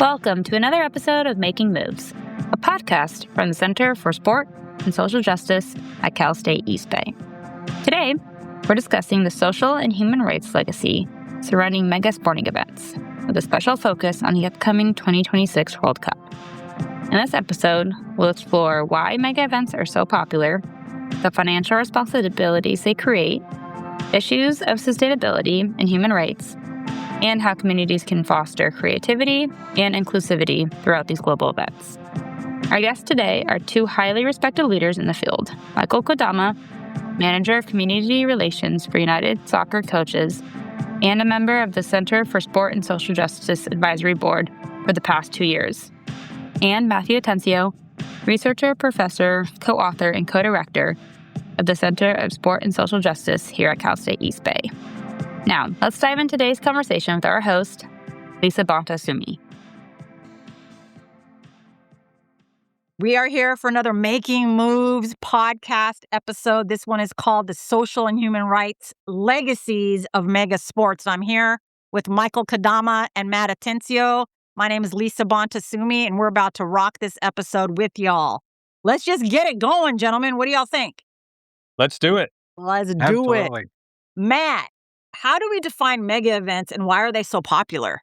Welcome to another episode of Making Moves, a podcast from the Center for Sport and Social Justice at Cal State East Bay. Today, we're discussing the social and human rights legacy surrounding mega sporting events, with a special focus on the upcoming 2026 World Cup. In this episode, we'll explore why mega events are so popular, the financial responsibilities they create, issues of sustainability and human rights, and how communities can foster creativity and inclusivity throughout these global events. Our guests today are two highly respected leaders in the field, Michael Kodama, Manager of Community Relations for United Soccer Coaches, and a member of the Center for Sport and Social Justice Advisory Board for the past 2 years, and Matthew Atencio, researcher, professor, co-author, and co-director of the Center of Sport and Social Justice here at Cal State East Bay. Now, let's dive into today's conversation with our host, Lisa Bonta Sumii. We are here for another Making Moves podcast episode. This one is called The Social and Human Rights Legacies of Mega Sports. I'm here with Michael Kodama and Matt Atencio. My name is Lisa Bonta Sumii, and we're about to rock this episode with y'all. Let's just get it going, gentlemen. What do y'all think? Let's do it. Let's do it. Matt, how do we define mega events and why are they so popular?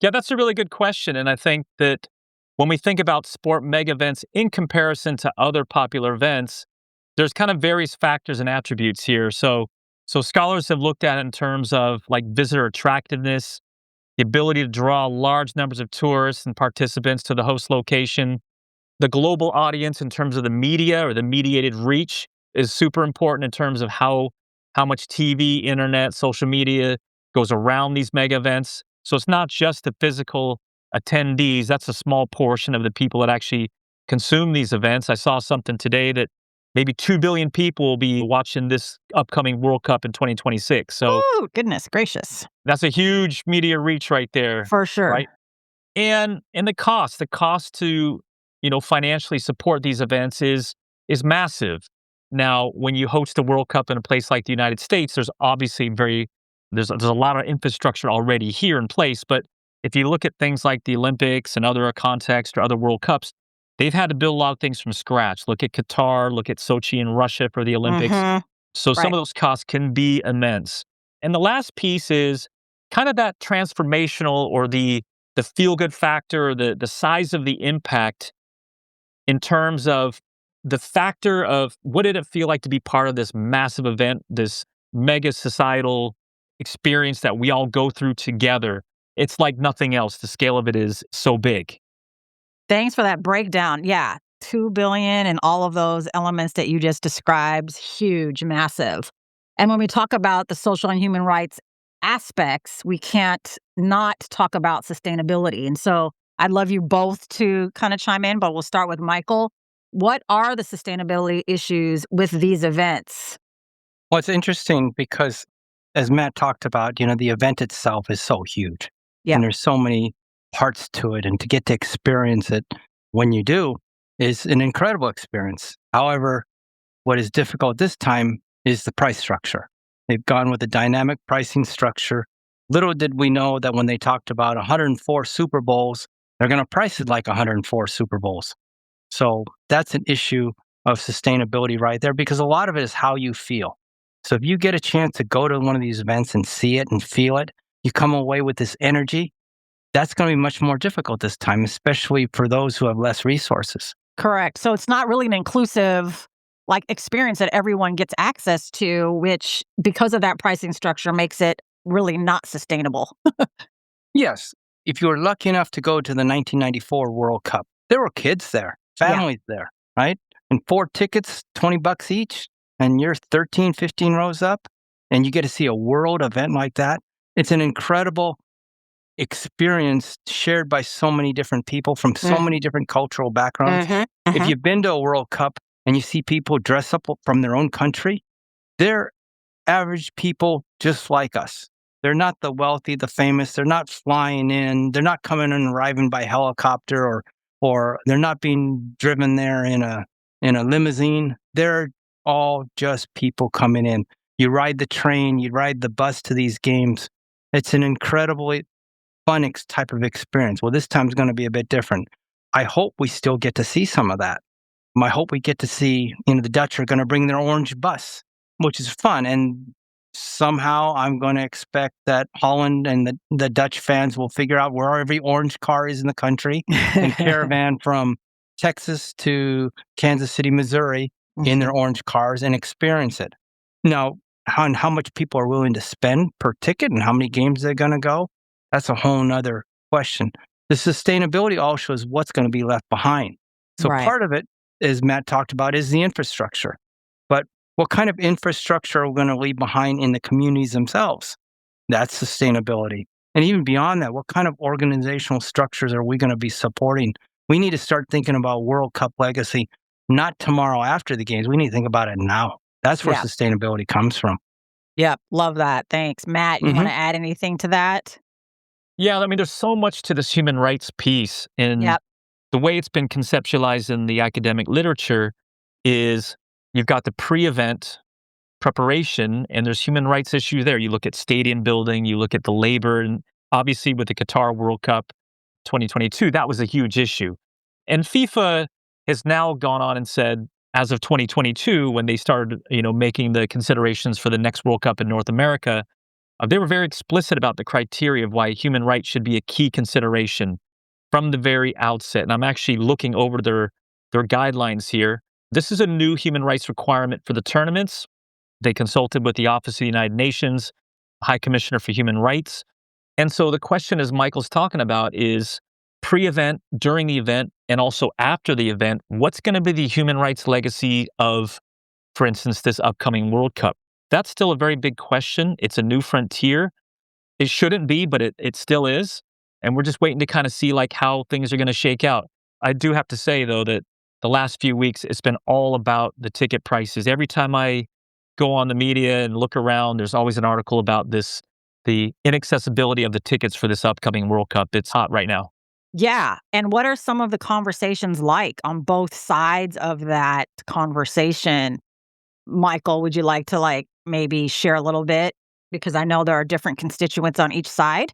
Yeah, that's a really good question. And I think that when we think about sport mega events in comparison to other popular events, there's kind of various factors and attributes here. So scholars have looked at it in terms of like visitor attractiveness, the ability to draw large numbers of tourists and participants to the host location. The global audience in terms of the media or the mediated reach is super important in terms of how much TV, internet, social media goes around these mega events. So it's not just the physical attendees. That's a small portion of the people that actually consume these events. I saw something today that maybe 2 billion people will be watching this upcoming World Cup in 2026. So, oh, goodness gracious. That's a huge media reach right there. For sure. Right? And the cost to, financially support these events is massive. Now, when you host a World Cup in a place like the United States, there's obviously there's a lot of infrastructure already here in place. But if you look at things like the Olympics and other contexts or other World Cups, they've had to build a lot of things from scratch. Look at Qatar, look at Sochi in Russia for the Olympics. Mm-hmm. So some of those costs can be immense. And the last piece is kind of that transformational or the feel-good factor, or the size of the impact in terms of the factor of what did it feel like to be part of this massive event, this mega societal experience that we all go through together. It's like nothing else. The scale of it is so big. Thanks for that breakdown. Yeah, 2 billion and all of those elements that you just described, huge, massive. And when we talk about the social and human rights aspects, we can't not talk about sustainability. And so I'd love you both to kind of chime in, but we'll start with Michael. What are the sustainability issues with these events? Well, it's interesting because, as Matt talked about, the event itself is so huge. Yeah. And there's so many parts to it. And to get to experience it when you do is an incredible experience. However, what is difficult this time is the price structure. They've gone with a dynamic pricing structure. Little did we know that when they talked about 104 Super Bowls, they're going to price it like 104 Super Bowls. So that's an issue of sustainability right there, because a lot of it is how you feel. So if you get a chance to go to one of these events and see it and feel it, you come away with this energy, that's going to be much more difficult this time, especially for those who have less resources. Correct. So it's not really an inclusive experience that everyone gets access to, which because of that pricing structure makes it really not sustainable. Yes. If you were lucky enough to go to the 1994 World Cup, there were kids there. Families there, right? And 4 tickets, $20 each, and you're 13, 15 rows up, and you get to see a world event like that. It's an incredible experience shared by so many different people from so many different cultural backgrounds. If you've been to a World Cup and you see people dress up from their own country, they're average people just like us. They're not the wealthy, the famous. They're not flying in. They're not coming and arriving by helicopter or they're not being driven there in a limousine. They're all just people coming in. You ride the train, you ride the bus to these games. It's an incredibly fun type of experience. Well, this time's going to be a bit different. I hope we still get to see some of that. I hope we get to see, the Dutch are going to bring their orange bus, which is fun. And somehow I'm going to expect that Holland and the Dutch fans will figure out where every orange car is in the country and caravan from Texas to Kansas City, Missouri in their orange cars and experience it. Now, how much people are willing to spend per ticket and how many games they're going to go, that's a whole nother question. The sustainability also is what's going to be left behind. So part of it, as Matt talked about, is the infrastructure. But what kind of infrastructure are we going to leave behind in the communities themselves? That's sustainability. And even beyond that, what kind of organizational structures are we going to be supporting? We need to start thinking about World Cup legacy, not tomorrow after the games. We need to think about it now. That's where sustainability comes from. Yep. Love that. Thanks. Matt, you want to add anything to that? Yeah, I mean, there's so much to this human rights piece. And the way it's been conceptualized in the academic literature is you've got the pre-event preparation, and there's human rights issues there. You look at stadium building, you look at the labor, and obviously with the Qatar World Cup 2022, that was a huge issue. And FIFA has now gone on and said, as of 2022, when they started, making the considerations for the next World Cup in North America, they were very explicit about the criteria of why human rights should be a key consideration from the very outset. And I'm actually looking over their guidelines here. This is a new human rights requirement for the tournaments. They consulted with the Office of the United Nations, High Commissioner for Human Rights. And so the question, as Michael's talking about, is pre-event, during the event, and also after the event, what's going to be the human rights legacy of, for instance, this upcoming World Cup? That's still a very big question. It's a new frontier. It shouldn't be, but it still is. And we're just waiting to kind of see how things are going to shake out. I do have to say, though, that the last few weeks, it's been all about the ticket prices. Every time I go on the media and look around, there's always an article about the inaccessibility of the tickets for this upcoming World Cup. It's hot right now. Yeah. And what are some of the conversations like on both sides of that conversation? Michael, would you like to maybe share a little bit? Because I know there are different constituents on each side.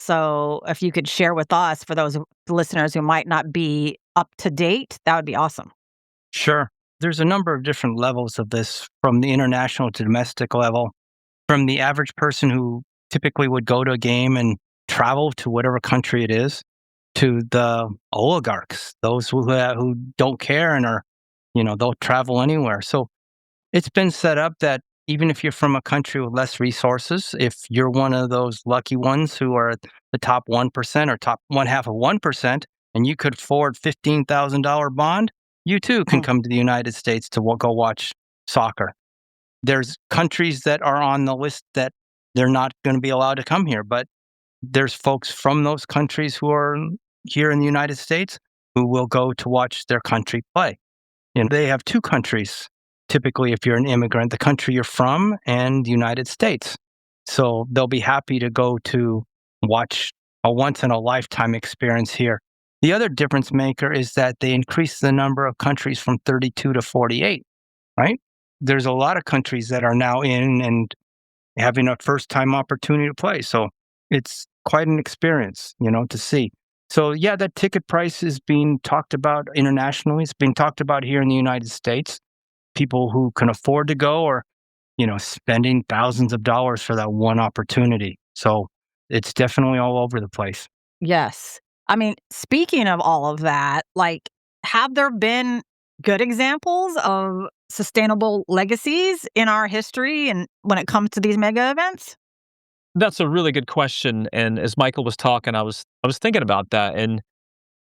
So if you could share with us, for those listeners who might not be up to date, that would be awesome. Sure. There's a number of different levels of this, from the international to domestic level, from the average person who typically would go to a game and travel to whatever country it is, to the oligarchs, those who don't care and are, they'll travel anywhere. So it's been set up that even if you're from a country with less resources, if you're one of those lucky ones who are the top 1% or top 1/2 of 1%, and you could afford $15,000 bond, you too can come to the United States to go watch soccer. There's countries that are on the list that they're not going to be allowed to come here, but there's folks from those countries who are here in the United States who will go to watch their country play. They have two countries. Typically, if you're an immigrant, the country you're from and the United States. So they'll be happy to go to watch a once-in-a-lifetime experience here. The other difference maker is that they increase the number of countries from 32 to 48, right? There's a lot of countries that are now in and having a first-time opportunity to play. So it's quite an experience, to see. So yeah, that ticket price is being talked about internationally. It's being talked about here in the United States. People who can afford to go are, spending thousands of dollars for that one opportunity. So it's definitely all over the place. Yes. I mean, speaking of all of that, have there been good examples of sustainable legacies in our history and when it comes to these mega events? That's a really good question. And as Michael was talking, I was thinking about that. And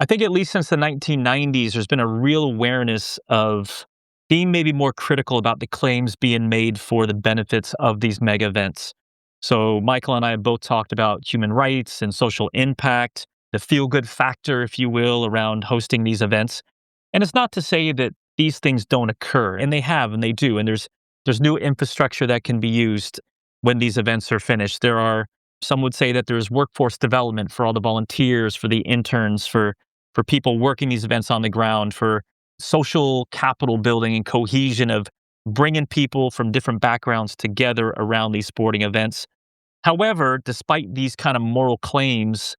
I think at least since the 1990s, there's been a real awareness of being maybe more critical about the claims being made for the benefits of these mega events. So Michael and I have both talked about human rights and social impact, the feel-good factor, if you will, around hosting these events. And it's not to say that these things don't occur, and they have, and they do. And there's new infrastructure that can be used when these events are finished. Some would say that there's workforce development for all the volunteers, for the interns, for people working these events on the ground, for social capital building and cohesion of bringing people from different backgrounds together around these sporting events. However, despite these kind of moral claims,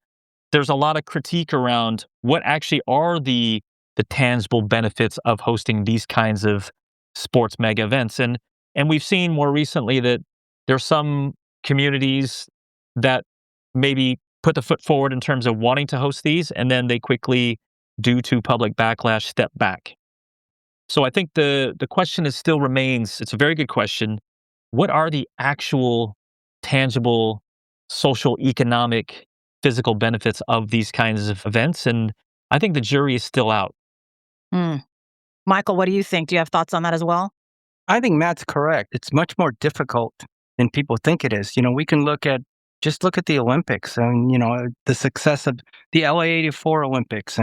there's a lot of critique around what actually are the tangible benefits of hosting these kinds of sports mega events. And we've seen more recently that there's some communities that maybe put the foot forward in terms of wanting to host these, and then they quickly, due to public backlash, step back. So I think the question is still remains, it's a very good question. What are the actual tangible social, economic, physical benefits of these kinds of events? And I think the jury is still out. Mm. Michael, what do you think? Do you have thoughts on that as well? I think Matt's correct. It's much more difficult than people think it is. We can just look at the Olympics and, the success of the LA 84 Olympics.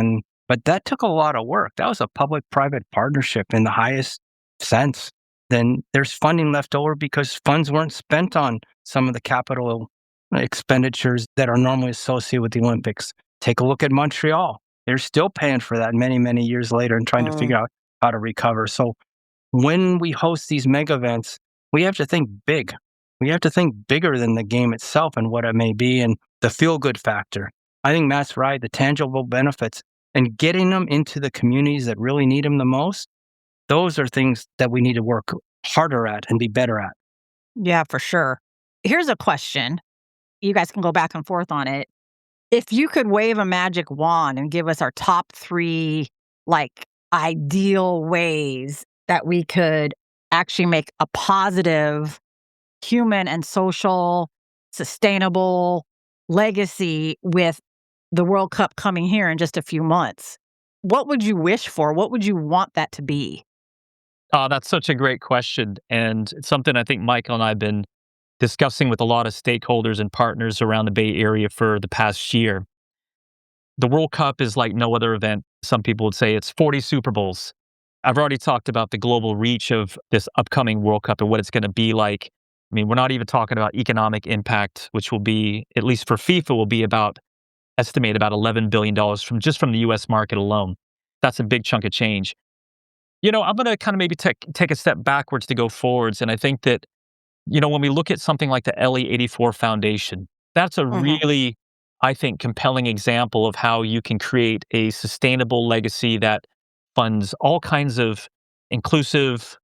But that took a lot of work. That was a public-private partnership in the highest sense. Then there's funding left over because funds weren't spent on some of the capital expenditures that are normally associated with the Olympics. Take a look at Montreal. They're still paying for that many, many years later and trying to figure out how to recover. So when we host these mega events, we have to think big. We have to think bigger than the game itself and what it may be and the feel-good factor. I think Matt's right, the tangible benefits and getting them into the communities that really need them the most, those are things that we need to work harder at and be better at. Yeah, for sure. Here's a question. You guys can go back and forth on it. If you could wave a magic wand and give us our top 3, ideal ways that we could actually make a positive human and social, sustainable legacy with the World Cup coming here in just a few months, what would you wish for? What would you want that to be? Oh, that's such a great question. And it's something I think Michael and I have been discussing with a lot of stakeholders and partners around the Bay Area for the past year. The World Cup is like no other event. Some people would say it's 40 Super Bowls. I've already talked about the global reach of this upcoming World Cup and what it's going to be like. I mean, we're not even talking about economic impact, which will be, at least for FIFA, will be estimate about $11 billion from the US market alone. That's a big chunk of change. I'm going to kind of maybe take a step backwards to go forwards. And I think that, when we look at something like the LE84 Foundation, that's a really, I think, compelling example of how you can create a sustainable legacy that funds all kinds of inclusive,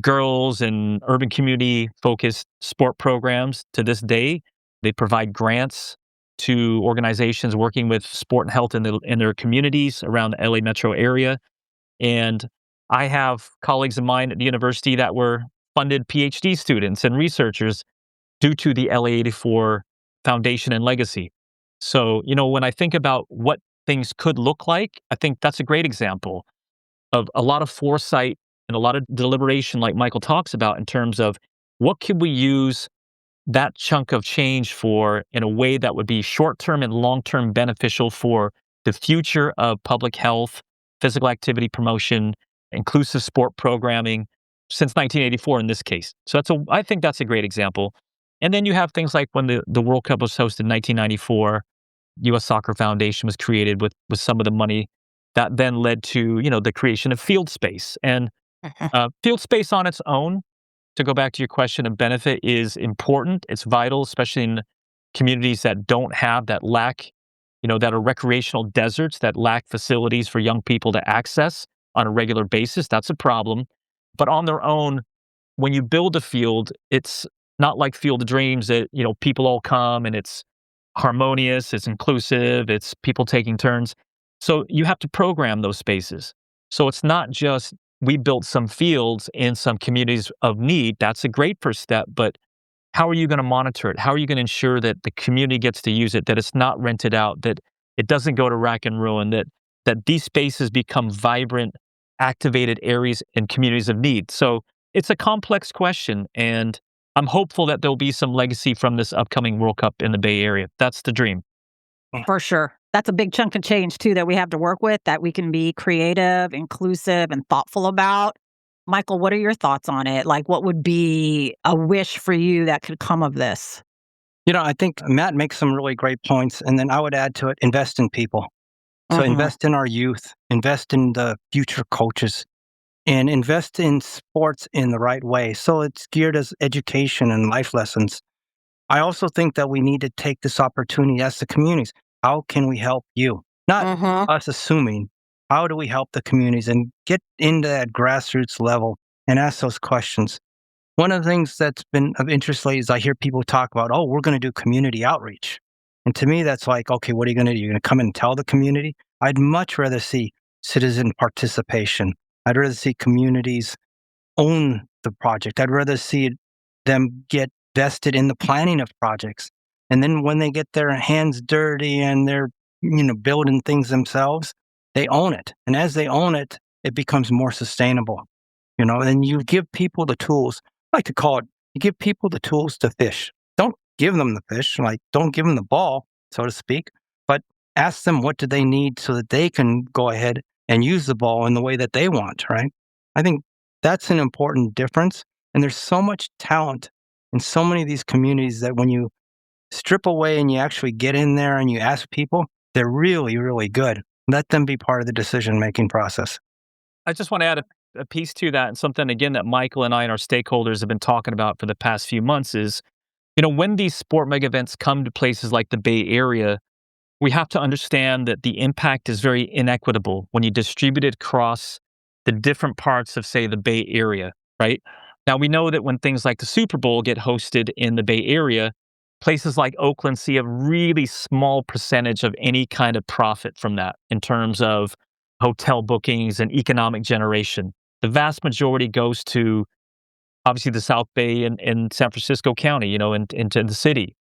girls and urban community focused sport programs to this day. They provide grants to organizations working with sport and health in their communities around the LA metro area. And I have colleagues of mine at the university that were funded PhD students and researchers due to the LA84 Foundation and legacy. So, when I think about what things could look like, I think that's a great example of a lot of foresight and a lot of deliberation, like Michael talks about, in terms of what could we use that chunk of change for in a way that would be short-term and long-term beneficial for the future of public health, physical activity promotion, inclusive sport programming since 1984 in this case. So I think that's a great example. And then you have things like when the World Cup was hosted in 1994, U.S. Soccer Foundation was created with some of the money that then led to, the creation of Field Space. And Field Space on its own, to go back to your question of benefit, is important. It's vital, especially in communities that don't have, that lack, that are recreational deserts, that lack facilities for young people to access on a regular basis. That's a problem. But on their own, when you build a field, it's not like Field of Dreams that, people all come and it's harmonious, it's inclusive, it's people taking turns. So you have to program those spaces. So it's not just we built some fields in some communities of need. That's a great first step, but how are you going to monitor it? How are you going to ensure that the community gets to use it, that it's not rented out, that it doesn't go to rack and ruin, that these spaces become vibrant, activated areas and communities of need? So it's a complex question, and I'm hopeful that there'll be some legacy from this upcoming World Cup in the Bay Area. That's the dream. For sure. That's a big chunk of change, too, that we have to work with, that we can be creative, inclusive, and thoughtful about. Michael, what are your thoughts on it? What would be a wish for you that could come of this? I think Matt makes some really great points. And then I would add to it, invest in people. So invest in our youth, invest in the future coaches, and invest in sports in the right way. So it's geared as education and life lessons. I also think that we need to take this opportunity as the communities. how can we help you? Not Mm-hmm. us assuming, how do we help the communities and get into that grassroots level and ask those questions. One of the things that's been of interest lately is I hear people talk about, oh, we're going to do community outreach. And to me, that's like, okay, what are you going to do? You're going to come and tell the community? I'd much rather see citizen participation. I'd rather see communities own the project. I'd rather see them get vested in the planning of projects. And then when they get their hands dirty and they're, building things themselves, they own it. And as they own it, it becomes more sustainable. And you give people the tools. I like to call it, you give people the tools to fish. Don't give them the fish, like don't give them the ball, so to speak, but ask them what do they need so that they can go ahead and use the ball in the way that they want, right? I think that's an important difference. And there's so much talent in so many of these communities that when you strip away and you actually get in there and you ask people, they're really, really good. Let them be part of the decision-making process. I just want to add a piece to that, and something again that Michael and I and our stakeholders have been talking about for the past few months is, when these sport mega events come to places like the Bay Area, we have to understand that the impact is very inequitable when you distribute it across the different parts of, say, the Bay Area, right? Now, we know that when things like the Super Bowl get hosted in the Bay Area, places like Oakland see a really small percentage of any kind of profit from that in terms of hotel bookings and economic generation. The vast majority goes to obviously the South Bay and San Francisco County, and into the city.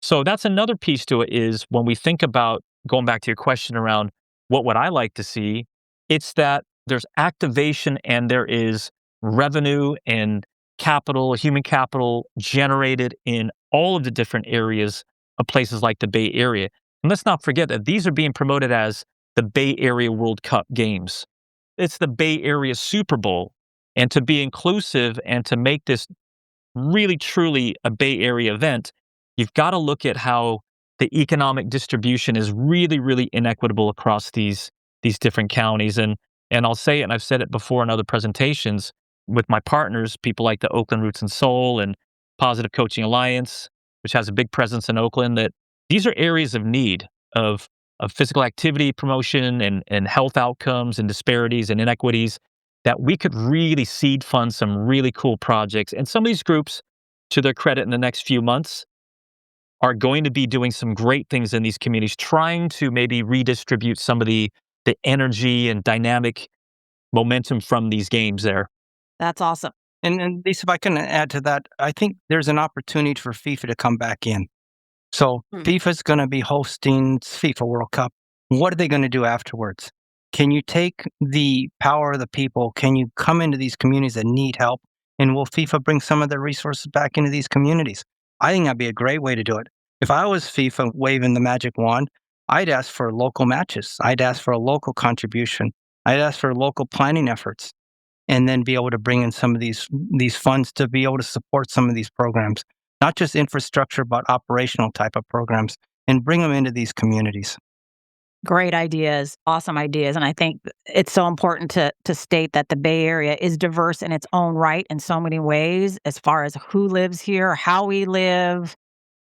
So that's another piece to it is when we think about going back to your question around what would I like to see, it's that there's activation and there is revenue and capital, human capital generated in all of the different areas of places like the Bay Area. And let's not forget that these are being promoted as the Bay Area World Cup games. It's the Bay Area Super Bowl. And to be inclusive and to make this really truly a Bay Area event, you've got to look at how the economic distribution is really, really inequitable across these different counties. And I'll say it, and I've said it before in other presentations with my partners, people like the Oakland Roots and Soul and Positive Coaching Alliance, which has a big presence in Oakland, that these are areas of need of physical activity promotion and health outcomes and disparities and inequities that we could really seed fund some really cool projects. And some of these groups, to their credit, in the next few months, are going to be doing some great things in these communities, trying to maybe redistribute some of the energy and dynamic momentum from these games there. That's awesome. And Lisa, if I can add to that, I think there's an opportunity for FIFA to come back in. So FIFA's going to be hosting FIFA World Cup. What are they going to do afterwards? Can you take the power of the people? Can you come into these communities that need help? And will FIFA bring some of their resources back into these communities? I think that'd be a great way to do it. If I was FIFA waving the magic wand, I'd ask for local matches. I'd ask for a local contribution. I'd ask for local planning efforts, and then be able to bring in some of these funds to be able to support some of these programs, not just infrastructure, but operational type of programs, and bring them into these communities. Great ideas, awesome ideas. And I think it's so important to state that the Bay Area is diverse in its own right in so many ways, as far as who lives here, how we live,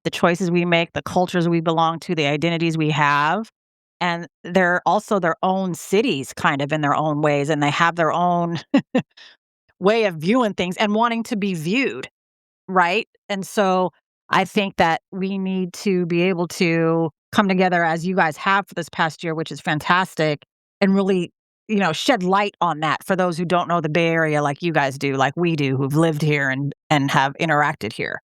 the choices we make, the cultures we belong to, the identities we have. And they're also their own cities kind of in their own ways, and they have their own way of viewing things and wanting to be viewed, right? And so I think that we need to be able to come together as you guys have for this past year, which is fantastic, and really, shed light on that for those who don't know the Bay Area like you guys do, like we do, who've lived here and have interacted here.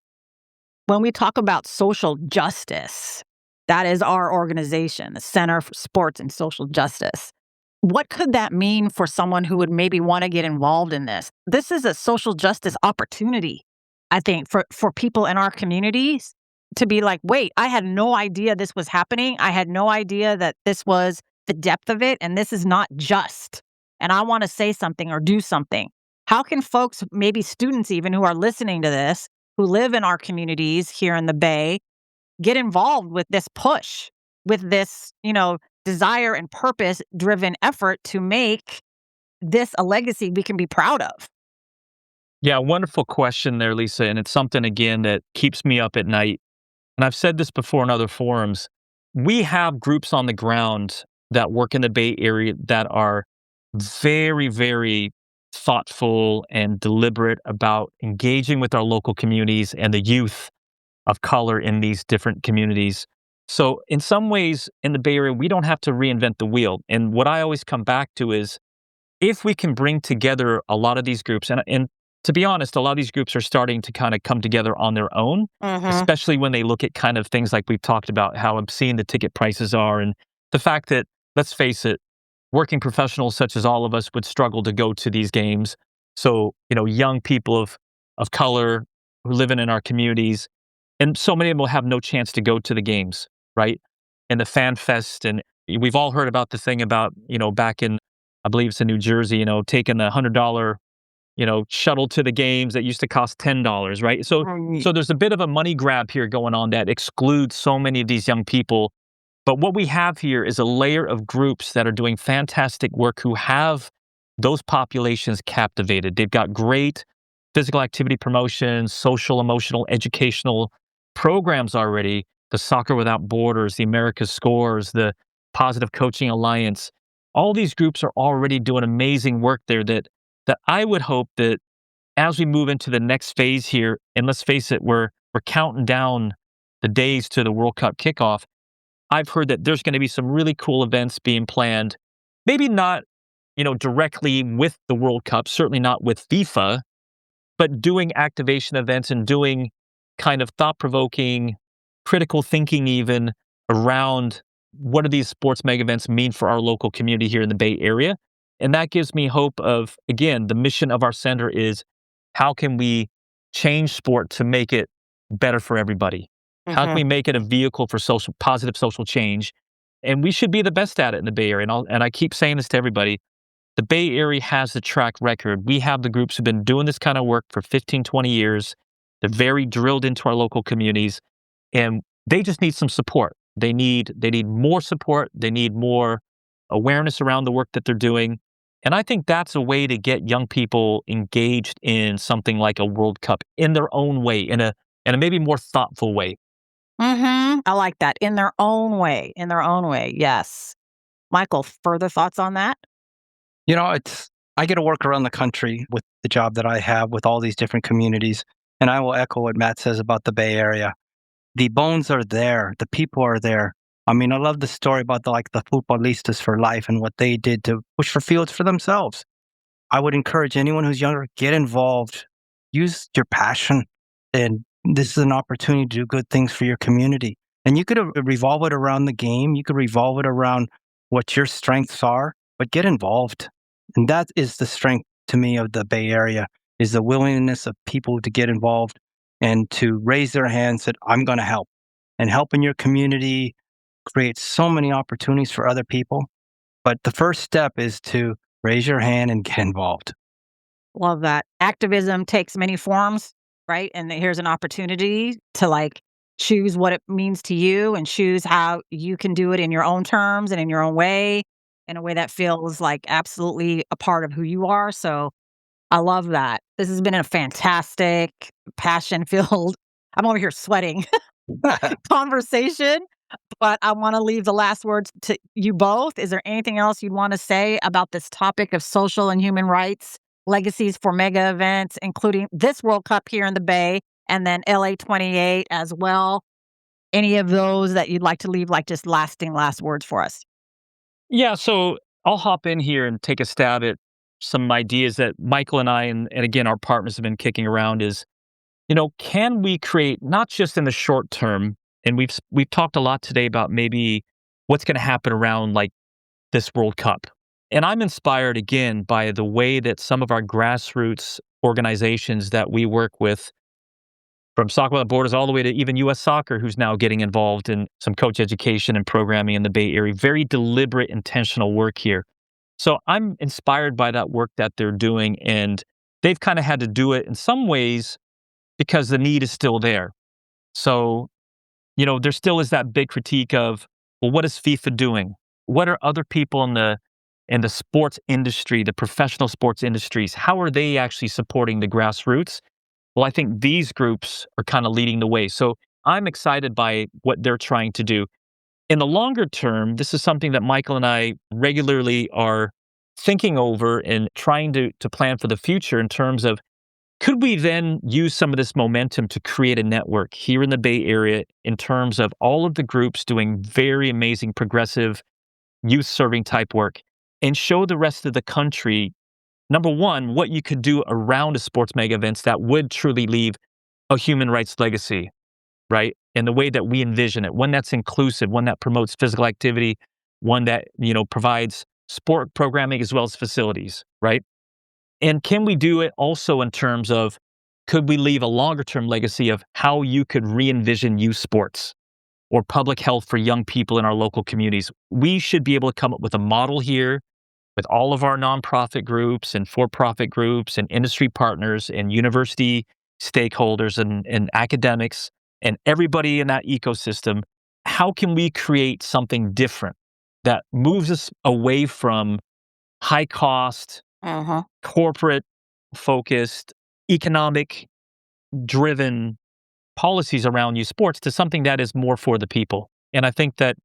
When we talk about social justice, that is our organization, the Center for Sports and Social Justice. What could that mean for someone who would maybe want to get involved in this? This is a social justice opportunity, I think, for people in our communities to be like, wait, I had no idea this was happening. I had no idea that this was the depth of it, and this is not just. And I want to say something or do something. How can folks, maybe students even who are listening to this, who live in our communities here in the Bay, get involved with this push, with this, desire and purpose-driven effort to make this a legacy we can be proud of? Yeah, wonderful question there, Lisa. And it's something, again, that keeps me up at night. And I've said this before in other forums. we have groups on the ground that work in the Bay Area that are very, very thoughtful and deliberate about engaging with our local communities and the youth of color in these different communities. So in some ways in the Bay Area, we don't have to reinvent the wheel. And what I always come back to is if we can bring together a lot of these groups, and to be honest, a lot of these groups are starting to kind of come together on their own, especially when they look at kind of things like we've talked about, how obscene the ticket prices are, and the fact that, let's face it, working professionals such as all of us would struggle to go to these games. So, young people of color who live in our communities, and so many of them will have no chance to go to the games, right? And the fan fest, and we've all heard about the thing about, back in, I believe it's in New Jersey, taking the $100, shuttle to the games that used to cost $10, right? So there's a bit of a money grab here going on that excludes so many of these young people. But what we have here is a layer of groups that are doing fantastic work who have those populations captivated. They've got great physical activity promotion, social, emotional, educational programs already. The Soccer Without Borders, the America Scores, the Positive Coaching Alliance. All these groups are already doing amazing work there that I would hope that as we move into the next phase here, and let's face it, we're counting down the days to the World Cup kickoff. I've heard that there's going to be some really cool events being planned. Maybe not, directly with the World Cup, certainly not with FIFA, but doing activation events and doing kind of thought-provoking, critical thinking even around what do these sports mega events mean for our local community here in the Bay Area. And that gives me hope of, again, the mission of our center is how can we change sport to make it better for everybody? How can we make it a vehicle for positive social change? And we should be the best at it in the Bay Area. And I keep saying this to everybody. The Bay Area has the track record. We have the groups who've been doing this kind of work for 15, 20 years. They're very drilled into our local communities. And they just need some support. They need more support. They need more awareness around the work that they're doing. And I think that's a way to get young people engaged in something like a World Cup in their own way, in a maybe more thoughtful way. I like that. In their own way. In their own way. Yes. Michael, further thoughts on that? I get to work around the country with the job that I have with all these different communities. And I will echo what Matt says about the Bay Area. The bones are there. The people are there. I mean, I love the story about the Futbolistas for Life and what they did to push for fields for themselves. I would encourage anyone who's younger, get involved. Use your passion. And this is an opportunity to do good things for your community. And you could revolve it around the game. You could revolve it around what your strengths are, but get involved. And that is the strength to me of the Bay Area, is the willingness of people to get involved and to raise their hands that I'm going to help. And help in your community creates so many opportunities for other people. But the first step is to raise your hand and get involved. Love that. Activism takes many forms, right? And here's an opportunity to choose what it means to you and choose how you can do it in your own terms and in your own way, in a way that feels like absolutely a part of who you are. So I love that. This has been a fantastic, passion-filled, I'm over here sweating, conversation. But I want to leave the last words to you both. Is there anything else you'd want to say about this topic of social and human rights, legacies for mega events, including this World Cup here in the Bay and then LA 28 as well? Any of those that you'd like to leave just lasting last words for us? Yeah, so I'll hop in here and take a stab at some ideas that Michael and I, and again, our partners have been kicking around is, can we create, not just in the short term, and we've talked a lot today about maybe what's going to happen around this World Cup. And I'm inspired again by the way that some of our grassroots organizations that we work with, from Soccer Without Borders all the way to even U.S. Soccer, who's now getting involved in some coach education and programming in the Bay Area. Very deliberate, intentional work here. So I'm inspired by that work that they're doing, and they've kind of had to do it in some ways because the need is still there. So there still is that big critique of, well, what is FIFA doing? What are other people in the sports industry, the professional sports industries? How are they actually supporting the grassroots? Well, I think these groups are kind of leading the way. So I'm excited by what they're trying to do. In the longer term, this is something that Michael and I regularly are thinking over and trying to plan for the future in terms of, could we then use some of this momentum to create a network here in the Bay Area in terms of all of the groups doing very amazing progressive youth serving type work, and show the rest of the country, number one, what you could do around a sports mega events that would truly leave a human rights legacy, right? And the way that we envision it, one that's inclusive, one that promotes physical activity, one that, provides sport programming as well as facilities, right? And can we do it also in terms of, could we leave a longer term legacy of how you could re-envision youth sports or public health for young people in our local communities? We should be able to come up with a model here with all of our nonprofit groups and for-profit groups and industry partners and university stakeholders and academics and everybody in that ecosystem. How can we create something different that moves us away from high cost, corporate focused, economic driven policies around youth sports to something that is more for the people? And I think that,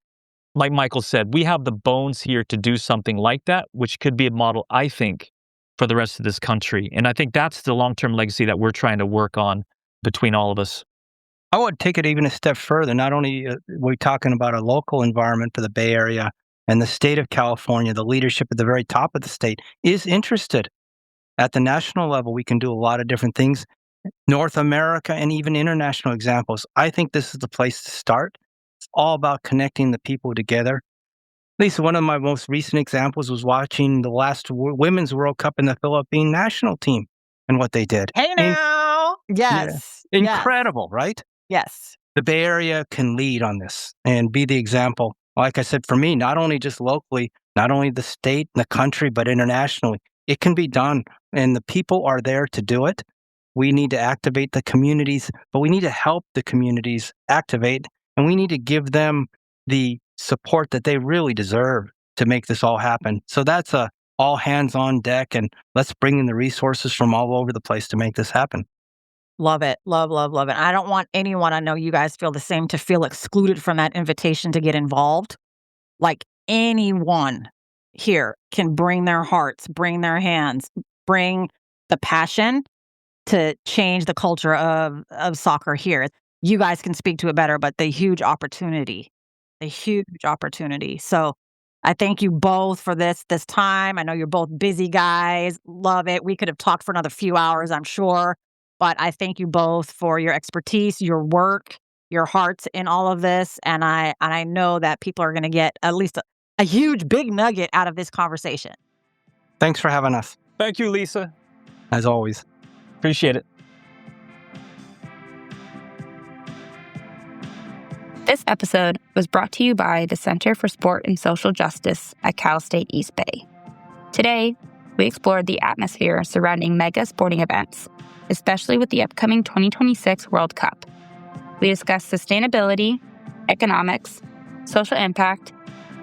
like Michael said, we have the bones here to do something like that, which could be a model, I think, for the rest of this country. And I think that's the long-term legacy that we're trying to work on between all of us. I would take it even a step further. Not only are we talking about a local environment for the Bay Area and the state of California, the leadership at the very top of the state is interested. At the national level, we can do a lot of different things. North America and even international examples. I think this is the place to start. It's all about connecting the people together. Lisa, one of my most recent examples was watching the last Women's World Cup in the Philippine national team and what they did. Hey now! Yes. Yeah. Incredible, right? Yes. The Bay Area can lead on this and be the example. Like I said, for me, not only just locally, not only the state and the country, but internationally, it can be done. And the people are there to do it. We need to activate the communities, but we need to help the communities activate, and we need to give them the support that they really deserve to make this all happen. So that's a all hands on deck, and let's bring in the resources from all over the place to make this happen. Love it. Love, love, love it. I don't want anyone, I know you guys feel the same, to feel excluded from that invitation to get involved. Like, anyone here can bring their hearts, bring their hands, bring the passion to change the culture of soccer here. You guys can speak to it better, but the huge opportunity. So I thank you both for this time. I know you're both busy guys. Love it. We could have talked for another few hours, I'm sure. But I thank you both for your expertise, your work, your hearts in all of this. And I know that people are going to get at least a huge, big nugget out of this conversation. Thanks for having us. Thank you, Lisa. As always. Appreciate it. This episode was brought to you by the Center for Sport and Social Justice at Cal State East Bay. Today, we explored the atmosphere surrounding mega sporting events, especially with the upcoming 2026 World Cup. We discussed sustainability, economics, social impact,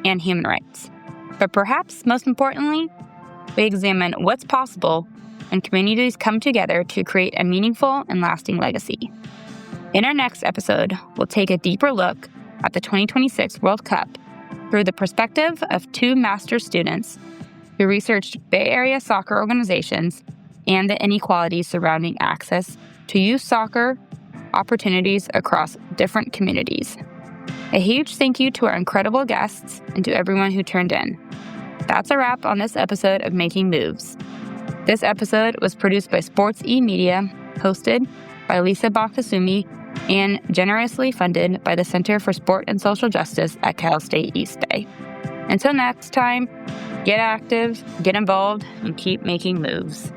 and human rights. But perhaps most importantly, we examine what's possible when communities come together to create a meaningful and lasting legacy. In our next episode, we'll take a deeper look at the 2026 World Cup through the perspective of two master's students who researched Bay Area soccer organizations and the inequalities surrounding access to youth soccer opportunities across different communities. A huge thank you to our incredible guests and to everyone who turned in. That's a wrap on this episode of Making Moves. This episode was produced by Sports E Media, hosted by Lisa Bonta Sumii, and generously funded by the Center for Sport and Social Justice at Cal State East Bay. Until next time, get active, get involved, and keep making moves.